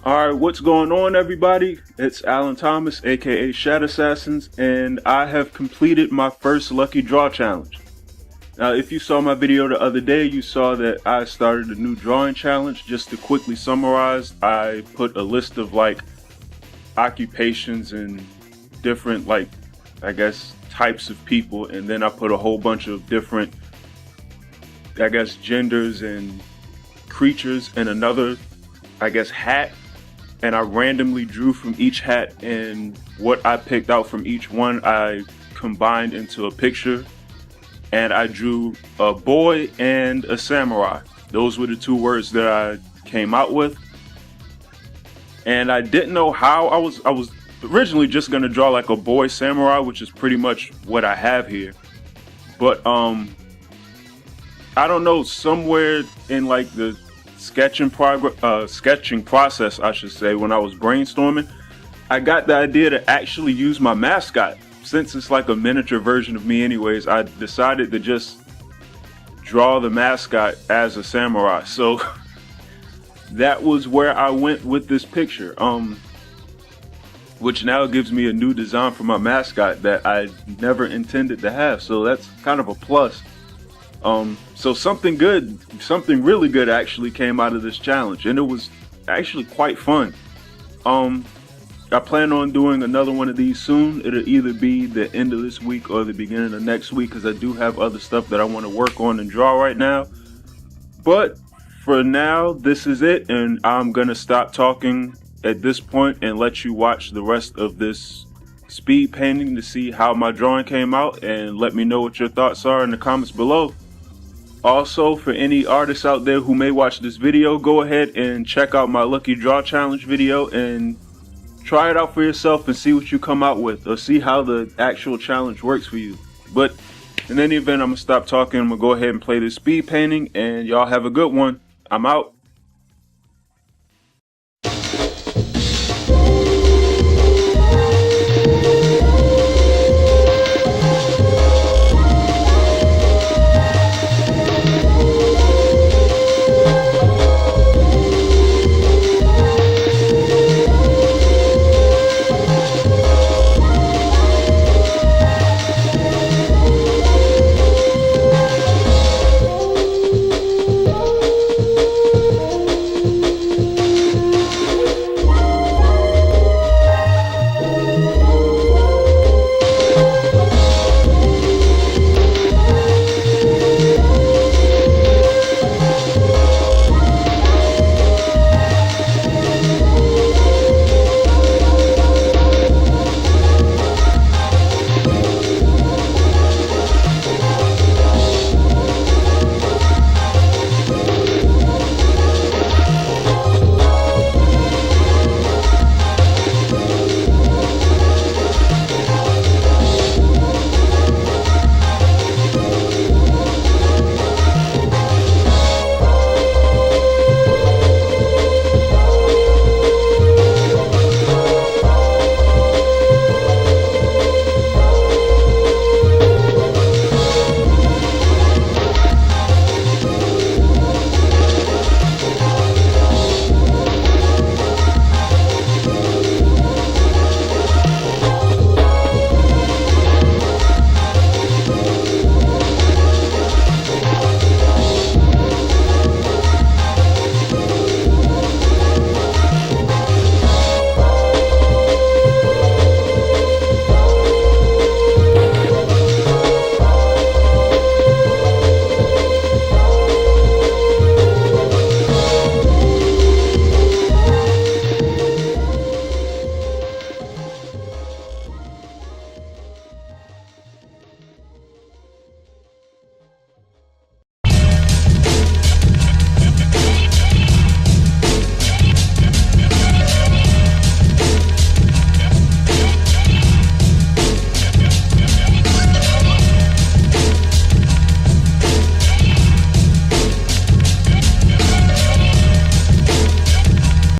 Alright, what's going on, everybody? It's Alan Thomas, aka Shat Assassins, and I have completed my first Lucky Draw challenge. Now, if you saw my video the other day, you saw that I started a new drawing challenge. Just to quickly summarize, I put a list of occupations and different types of people, and then I put a whole bunch of different genders and creatures in another hat. And I randomly drew from each hat, and what I picked out from each one I combined into a picture, and I drew a boy and a samurai. Those were the two words that I came out with, and I didn't know how. I was originally just gonna draw like a boy samurai, which is pretty much what I have here, but I don't know, somewhere in the sketching process, I should say, when I was brainstorming, I got the idea to actually use my mascot. Since it's like a miniature version of me anyways, I decided to just draw the mascot as a samurai. So that was where I went with this picture, which now gives me a new design for my mascot that I never intended to have, so that's kind of a plus. So something really good actually came out of this challenge, and it was actually quite fun. I plan on doing another one of these soon. It'll either be the end of this week or the beginning of next week, because I do have other stuff that I want to work on and draw right now. But for now, this is it, and I'm gonna stop talking at this point and let you watch the rest of this speed painting to see how my drawing came out, and let me know what your thoughts are in the comments below. Also, for any artists out there who may watch this video, go ahead and check out my Lucky Draw Challenge video and try it out for yourself and see what you come out with, or see how the actual challenge works for you. But in any event, I'm gonna stop talking. I'm gonna go ahead and play this speed painting, and y'all have a good one. I'm out.